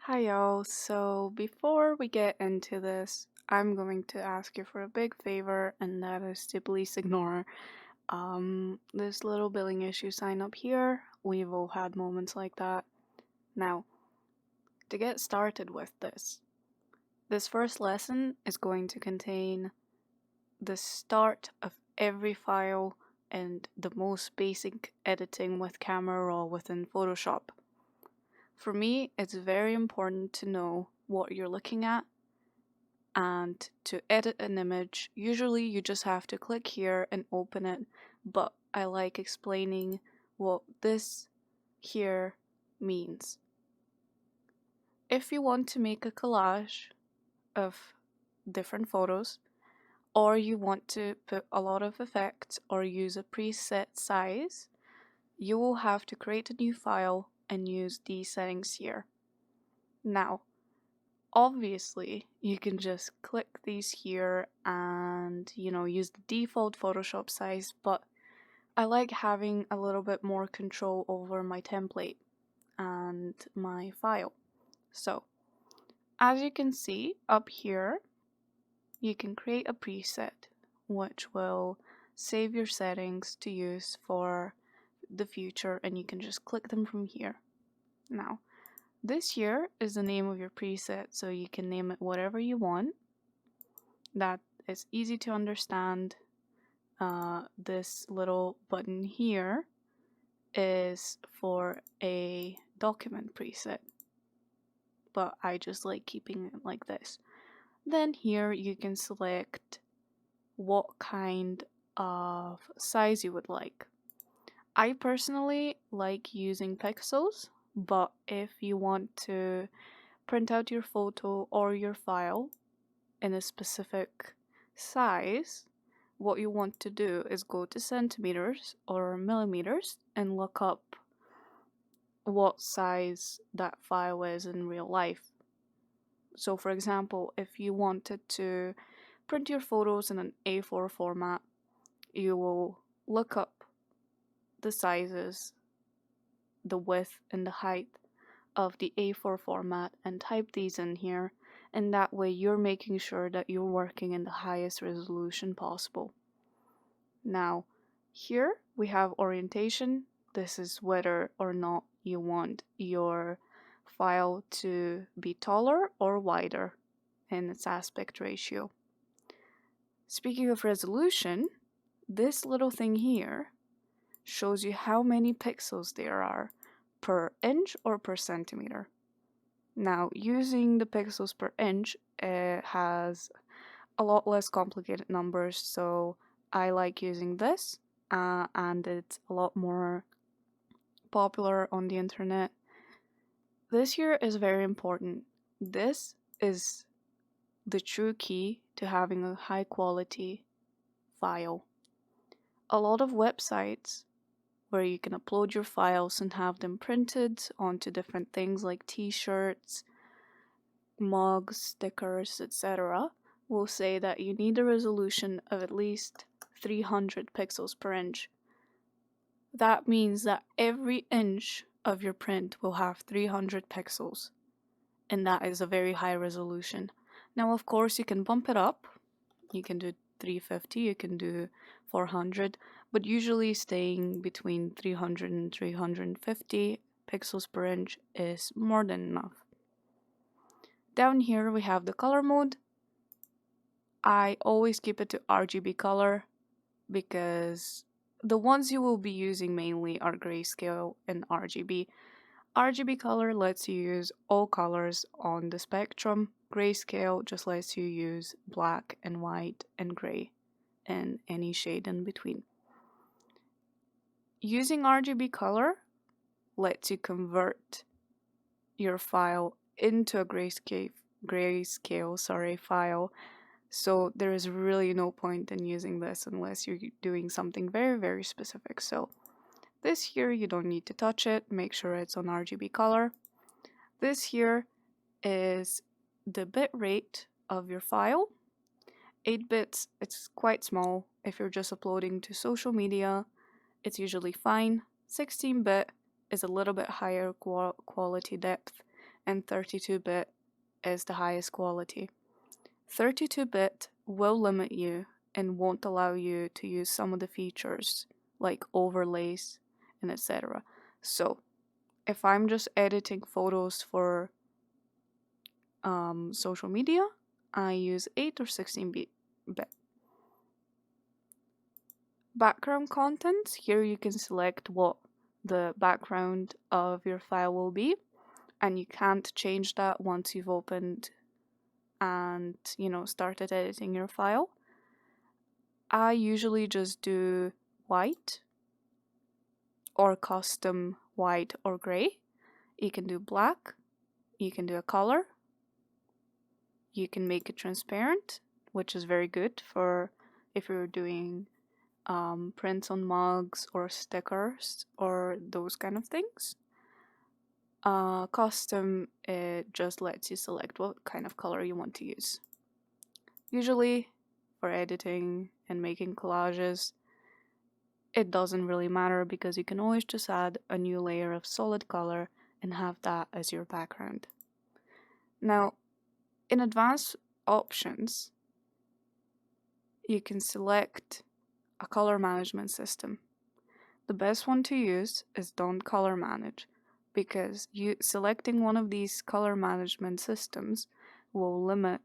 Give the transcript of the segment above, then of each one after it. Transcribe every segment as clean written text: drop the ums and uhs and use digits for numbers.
Hi y'all, so before we get into this, I'm going to ask you for a big favor, and that is to please ignore this little billing issue sign up here. We've all had moments like that. Now, to get started with this first lesson is going to contain the start of every file and the most basic editing with Camera Raw within Photoshop. For me, it's very important to know what you're looking at, and to edit an image, usually you just have to click here and open it, but I like explaining what this here means. If you want to make a collage of different photos, or you want to put a lot of effects or use a preset size, you will have to create a new file and use these settings here. Now, obviously, you can just click these here and, use the default Photoshop size, but I like having a little bit more control over my template and my file. So, as you can see up here, you can create a preset which will save your settings to use for the future, and you can just click them from here. Now, this here is the name of your preset, so you can name it whatever you want. That is easy to understand. This little button here is for a document preset, but I just like keeping it like this. Then here you can select what kind of size you would like. I personally like using pixels, but if you want to print out your photo or your file in a specific size, what you want to do is go to centimeters or millimeters and look up what size that file is in real life. So, for example, if you wanted to print your photos in an A4 format, you will look up the sizes, the width, and the height of the A4 format and type these in here, and that way you're making sure that you're working in the highest resolution possible. Now, here we have orientation. This is whether or not you want your file to be taller or wider in its aspect ratio. Speaking of resolution, this little thing here shows you how many pixels there are per inch or per centimeter. Now, using the pixels per inch has a lot less complicated numbers, so I like using this, and it's a lot more popular on the internet. This here is very important. This is the true key to having a high quality file. A lot of websites where you can upload your files and have them printed onto different things like t-shirts, mugs, stickers, etc., will say that you need a resolution of at least 300 pixels per inch. That means that every inch of your print will have 300 pixels, and that is a very high resolution. Now, of course, you can bump it up. You can do 350, you can do 400, but usually staying between 300 and 350 pixels per inch is more than enough. Down here we have the color mode. I always keep it to RGB color because the ones you will be using mainly are grayscale and RGB. RGB color lets you use all colors on the spectrum. Grayscale just lets you use black and white and gray and any shade in between. Using RGB color lets you convert your file into a grayscale file. So there is really no point in using this unless you're doing something very, very specific. So this here, you don't need to touch it. Make sure it's on RGB color. This here is the bit rate of your file. 8 bits, it's quite small. If you're just uploading to social media, it's usually fine. 16-bit is a little bit higher quality depth, and 32-bit is the highest quality. 32-bit will limit you and won't allow you to use some of the features like overlays and etc. So if I'm just editing photos for social media, I use 8 or 16-bit. Background content, here you can select what the background of your file will be, and you can't change that once you've opened and started editing your file. I usually just do white or custom white or gray. You can do black, you can do a color, you can make it transparent, which is very good for if you're doing prints on mugs or stickers or those kind of things. Custom, it just lets you select what kind of color you want to use. Usually for editing and making collages, it doesn't really matter because you can always just add a new layer of solid color and have that as your background. Now, in advanced options, you can select a color management system. The best one to use is Don't Color Manage, because selecting one of these color management systems will limit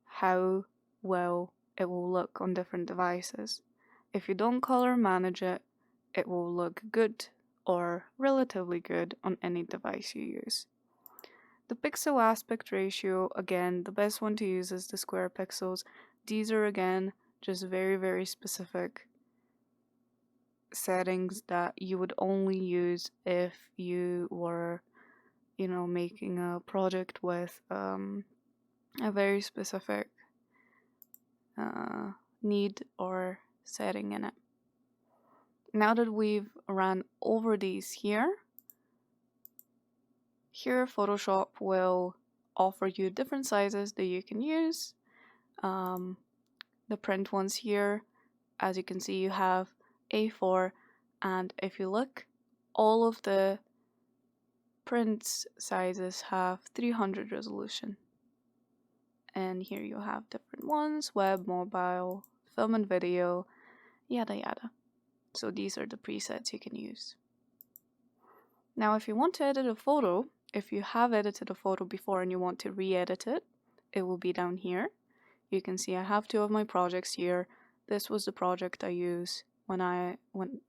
how well it will look on different devices. If you don't color manage it, it will look good or relatively good on any device you use. The pixel aspect ratio, again, the best one to use is the square pixels. These are, again, just very, very specific settings that you would only use if you were, making a project with a very specific need or setting in it. Now that we've ran over these here Photoshop will offer you different sizes that you can use. The print ones here, as you can see, you have A4, and if you look, all of the print sizes have 300 resolution. And here you have different ones: web, mobile, film and video, yada yada. So these are the presets you can use. Now if you want to edit a photo, if you have edited a photo before and you want to re-edit it, it will be down here. You can see I have two of my projects here. This was the project I used when I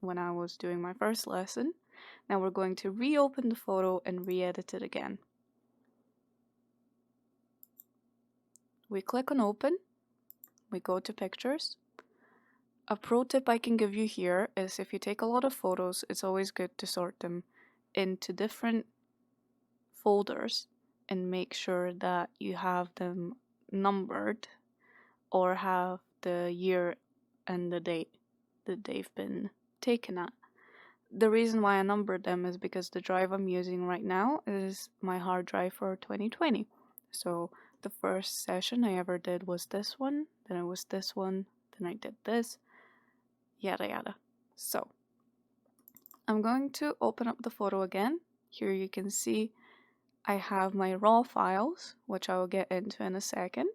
was doing my first lesson. Now we're going to reopen the photo and re-edit it again. We click on open, we go to pictures. A pro tip I can give you here is if you take a lot of photos, it's always good to sort them into different folders and make sure that you have them numbered or have the year and the date that they've been taken at. The reason why I numbered them is because the drive I'm using right now is my hard drive for 2020. So the first session I ever did was this one, then it was this one, then I did this, yada yada. So I'm going to open up the photo again. Here you can see I have my raw files, which I will get into in a second.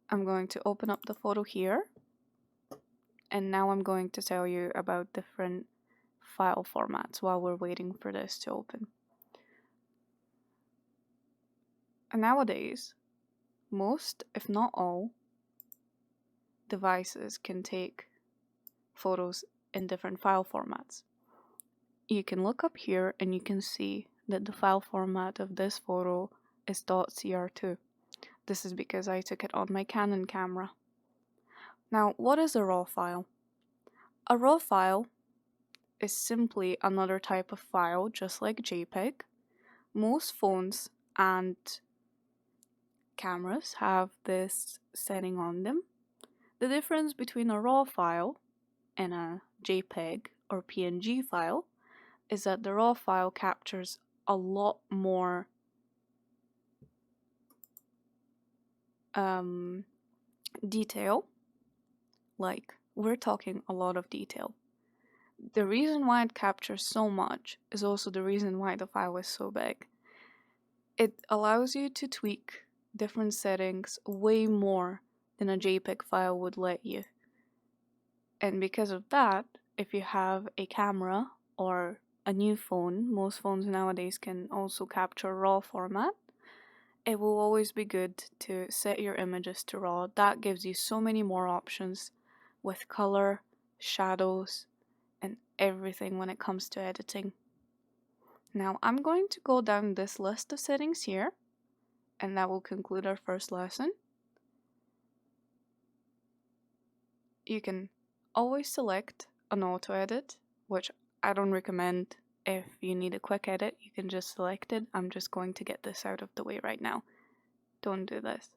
I'm going to open up the photo here, and now I'm going to tell you about different file formats while we're waiting for this to open. And nowadays, most, if not all, devices can take photos in different file formats. You can look up here and you can see that the file format of this photo is .cr2. This is because I took it on my Canon camera. Now, what is a RAW file? A RAW file is simply another type of file, just like JPEG. Most phones and cameras have this setting on them. The difference between a RAW file and a JPEG or PNG file is that the RAW file captures a lot more detail. Like, we're talking a lot of detail. The reason why it captures so much is also the reason why the file is so big. It allows you to tweak different settings way more than a JPEG file would let you. And because of that, if you have a camera or a new phone, most phones nowadays can also capture RAW format, it will always be good to set your images to RAW. That gives you so many more options with color, shadows, and everything when it comes to editing. Now I'm going to go down this list of settings here, and that will conclude our first lesson. You can always select an auto edit, which I don't recommend. If you need a quick edit, you can just select it. I'm just going to get this out of the way right now. Don't do this.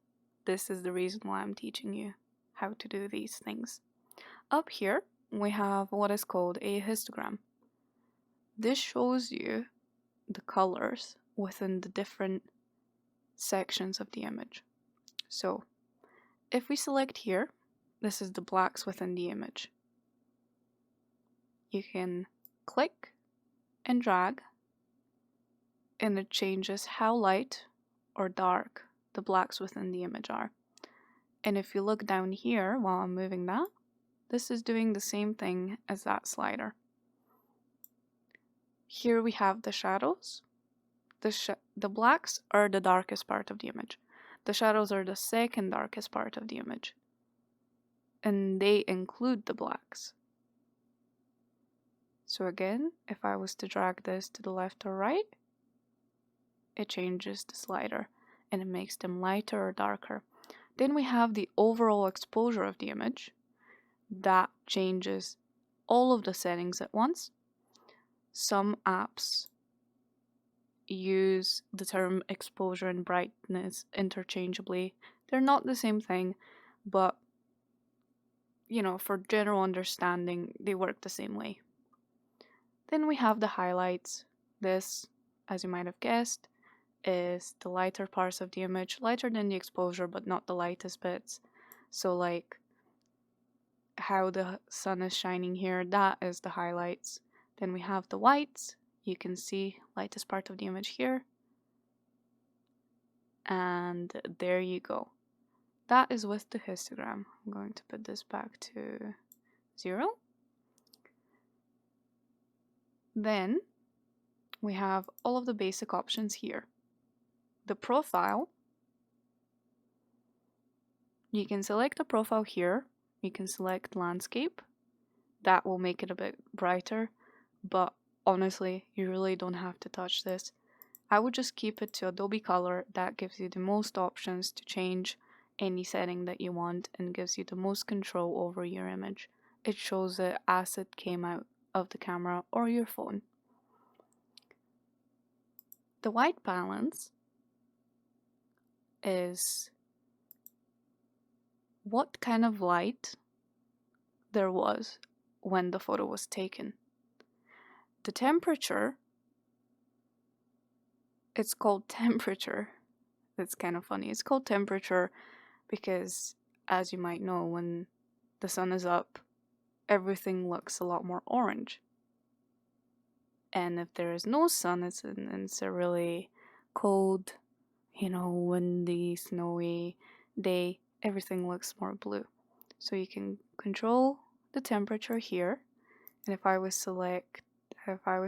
This is the reason why I'm teaching you how to do these things. Up here, we have what is called a histogram. This shows you the colors within the different sections of the image. So, if we select here, this is the blacks within the image. You can click and drag, and it changes how light or dark the blacks within the image are. And if you look down here while I'm moving that, this is doing the same thing as that slider. Here we have the shadows. The blacks are the darkest part of the image. The shadows are the second darkest part of the image. And they include the blacks. So again, if I was to drag this to the left or right, it changes the slider and it makes them lighter or darker. Then we have the overall exposure of the image. That changes all of the settings at once. Some apps use the term exposure and brightness interchangeably. They're not the same thing, but for general understanding, they work the same way. Then we have the highlights. This, as you might have guessed, is the lighter parts of the image, lighter than the exposure, but not the lightest bits. So like how the sun is shining here, that is the highlights. Then we have the whites. You can see lightest part of the image here. And there you go. That is with the histogram. I'm going to put this back to 0. Then we have all of the basic options here. The profile, you can select a profile here. You can select landscape. That will make it a bit brighter, but honestly, you really don't have to touch this. I would just keep it to Adobe Color. That gives you the most options to change any setting that you want and gives you the most control over your image. It shows it as it came out of the camera or your phone. The white balance is what kind of light there was when the photo was taken. The temperature, it's called temperature. That's kind of funny. It's called temperature because, as you might know, when the sun is up, everything looks a lot more orange. And if there is no sun, it's a really cold, windy, snowy day, everything looks more blue. So you can control the temperature here. And if I was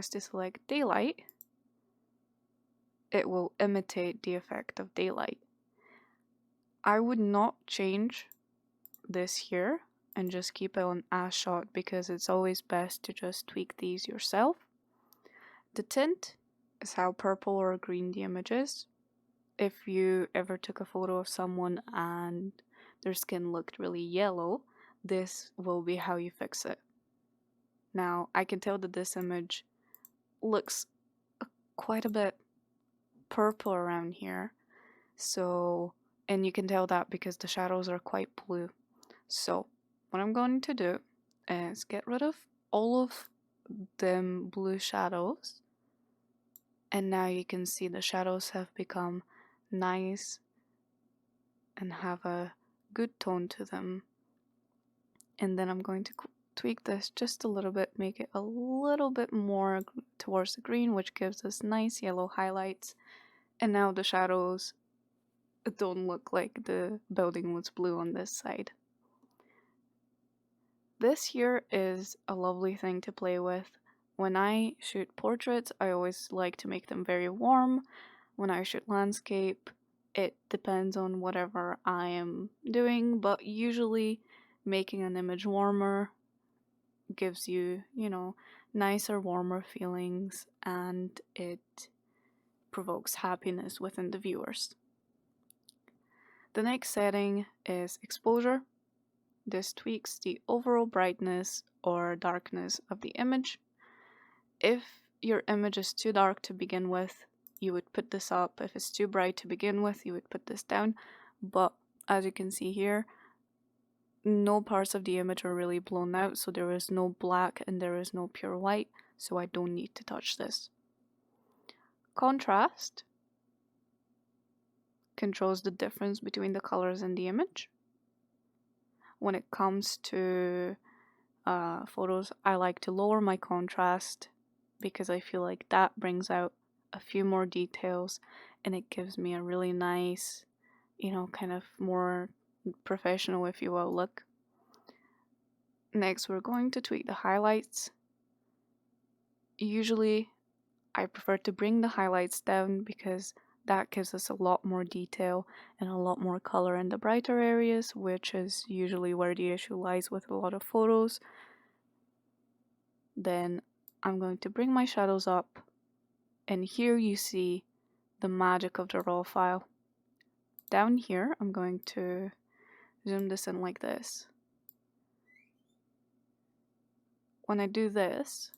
to select daylight, it will imitate the effect of daylight. I would not change this here and just keep it on as shot because it's always best to just tweak these yourself. The tint is how purple or green the image is. If you ever took a photo of someone and their skin looked really yellow, this will be how you fix it. Now, I can tell that this image looks quite a bit purple around here. And you can tell that because the shadows are quite blue. So, what I'm going to do is get rid of all of them blue shadows. And now you can see the shadows have become nice and have a good tone to them. And then I'm going to tweak this just a little bit, make it a little bit more towards the green, which gives us nice yellow highlights. And now the shadows don't look like the building was blue on this side. This here is a lovely thing to play with. When I shoot portraits, I always like to make them very warm. When I shoot landscape, it depends on whatever I am doing, but usually making an image warmer gives you, nicer, warmer feelings, and it provokes happiness within the viewers. The next setting is exposure. This tweaks the overall brightness or darkness of the image. If your image is too dark to begin with, you would put this up. If it's too bright to begin with, you would put this down. But as you can see here, no parts of the image are really blown out, so there is no black and there is no pure white, so I don't need to touch this. Contrast controls the difference between the colors in the image. When it comes to photos, I like to lower my contrast because I feel like that brings out a few more details and it gives me a really nice, kind of more professional, if you will, look. Next, we're going to tweak the highlights. Usually, I prefer to bring the highlights down because that gives us a lot more detail and a lot more color in the brighter areas, which is usually where the issue lies with a lot of photos. Then I'm going to bring my shadows up, and here you see the magic of the raw file. Down here, I'm going to zoom this in like this. When I do this,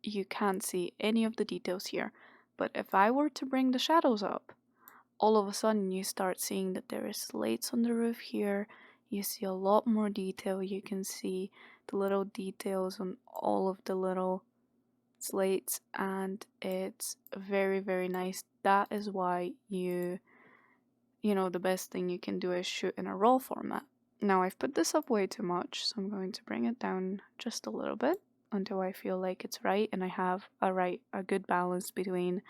you can't see any of the details here, but if I were to bring the shadows up, all of a sudden you start seeing that there is slates on the roof here. You see a lot more detail. You can see the little details on all of the little slates, and it's very, very nice. That is why the best thing you can do is shoot in a raw format. Now I've put this up way too much, so I'm going to bring it down just a little bit until I feel like it's right and I have a good balance between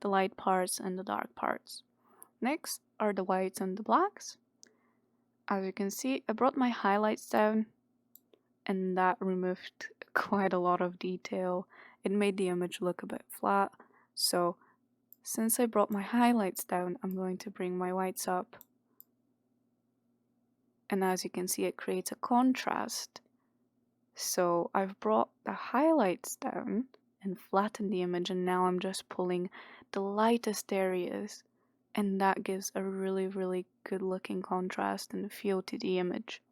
the light parts and the dark parts. Next are the whites and the blacks. As you can see, I brought my highlights down and that removed quite a lot of detail. It made the image look a bit flat. So since I brought my highlights down, I'm going to bring my whites up. And as you can see, it creates a contrast. So I've brought the highlights down and flattened the image, and now I'm just pulling the lightest areas, and that gives a really, really good looking contrast and feel to the image.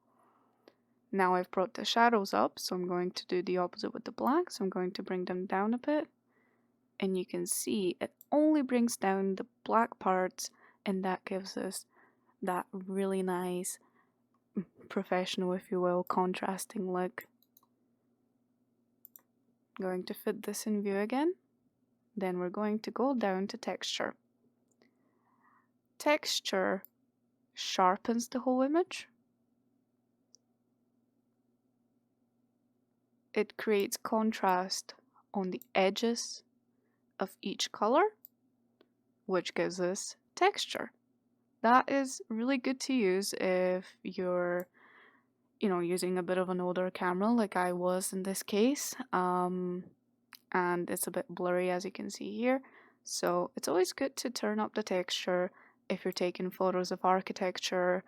Now I've brought the shadows up, so I'm going to do the opposite with the blacks. I'm going to bring them down a bit, and you can see it only brings down the black parts, and that gives us that really nice, professional, if you will, contrasting look. I'm going to fit this in view again. Then we're going to go down to texture. Texture sharpens the whole image. It creates contrast on the edges of each color, which gives us texture. That is really good to use if you're, using a bit of an older camera like I was in this case. And it's a bit blurry as you can see here. So it's always good to turn up the texture if you're taking photos of architecture,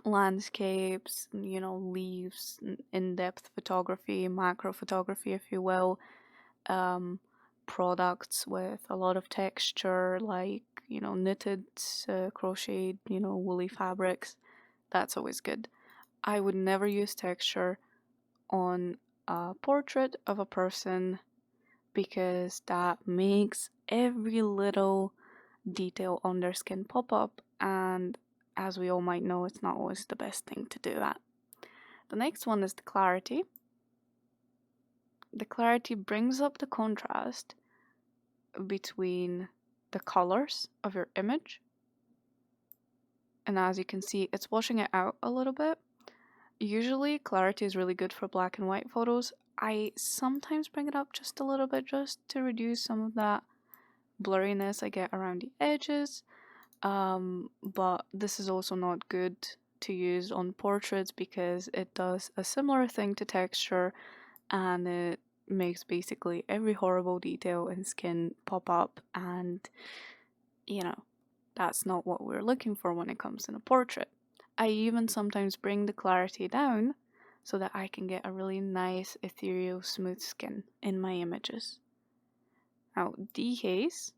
landscapes, leaves, in-depth photography, macro photography, if you will, products with a lot of texture, like, knitted, crocheted, woolly fabrics. That's always good. I would never use texture on a portrait of a person because that makes every little detail on their skin pop up, and as we all might know, it's not always the best thing to do that. The next one is the clarity. The clarity brings up the contrast between the colors of your image, and as you can see, it's washing it out a little bit. Usually clarity is really good for black and white photos. I sometimes bring it up just a little bit just to reduce some of that blurriness I get around the edges. But this is also not good to use on portraits because it does a similar thing to texture, and it makes basically every horrible detail in skin pop up, and you know, that's not what we're looking for when it comes in a portrait. I even sometimes bring the clarity down so that I can get a really nice ethereal smooth skin in my images. Now, dehaze,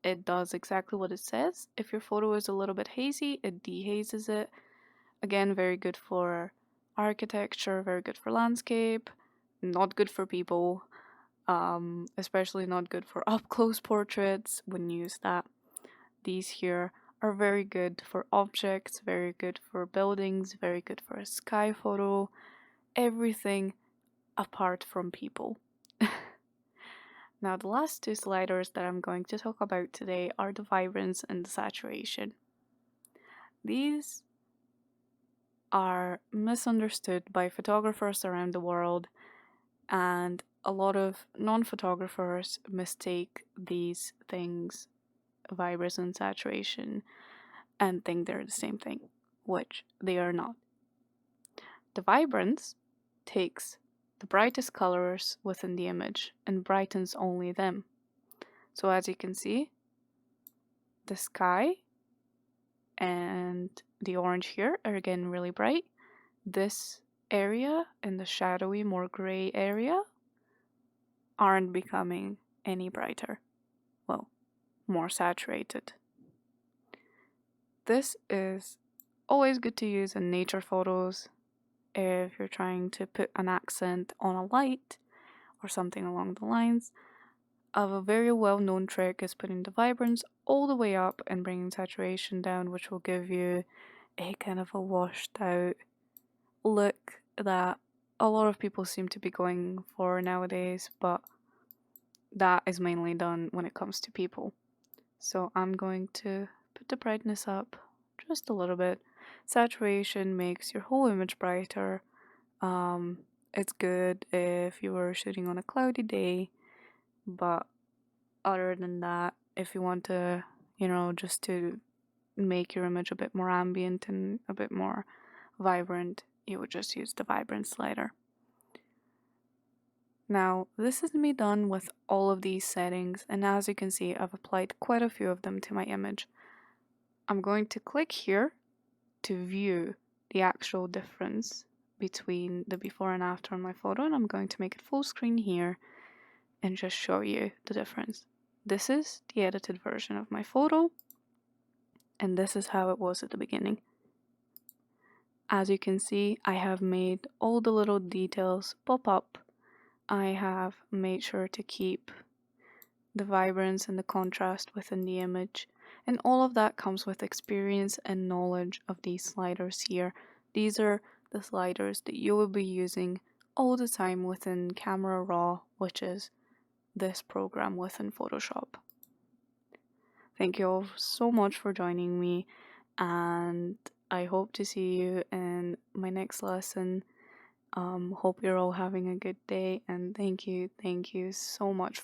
it does exactly what it says. If your photo is a little bit hazy, it dehazes it. Again, very good for architecture, very good for landscape, not good for people, especially not good for up close portraits. Wouldn't use that. These here are very good for objects, very good for buildings, very good for a sky photo, everything apart from people. Now, the last two sliders that I'm going to talk about today are the vibrance and the saturation. These are misunderstood by photographers around the world, and a lot of non-photographers mistake these things, vibrance and saturation, and think they're the same thing, which they are not. The vibrance takes the brightest colors within the image and brightens only them. So as you can see, the sky and the orange here are again really bright. This area and the shadowy, more gray area aren't becoming any brighter. Well, more saturated. This is always good to use in nature photos if you're trying to put an accent on a light or something along the lines. A very well known trick is putting the vibrance all the way up and bringing saturation down, which will give you a kind of a washed out look that a lot of people seem to be going for nowadays, but that is mainly done when it comes to people. So I'm going to put the brightness up just a little bit. Saturation makes your whole image brighter. It's good if you were shooting on a cloudy day, but other than that, if you want to, just to make your image a bit more ambient and a bit more vibrant, you would just use the vibrance slider. Now, this is me done with all of these settings, and as you can see, I've applied quite a few of them to my image. I'm going to click here to view the actual difference between the before and after on my photo, and I'm going to make it full screen here and just show you the difference. This is the edited version of my photo, and this is how it was at the beginning. As you can see, I have made all the little details pop up. I have made sure to keep the vibrance and the contrast within the image, and all of that comes with experience and knowledge of these sliders here. These are the sliders that you will be using all the time within Camera Raw, which is this program within Photoshop. Thank you all so much for joining me, and I hope to see you in my next lesson. Hope you're all having a good day, and thank you so much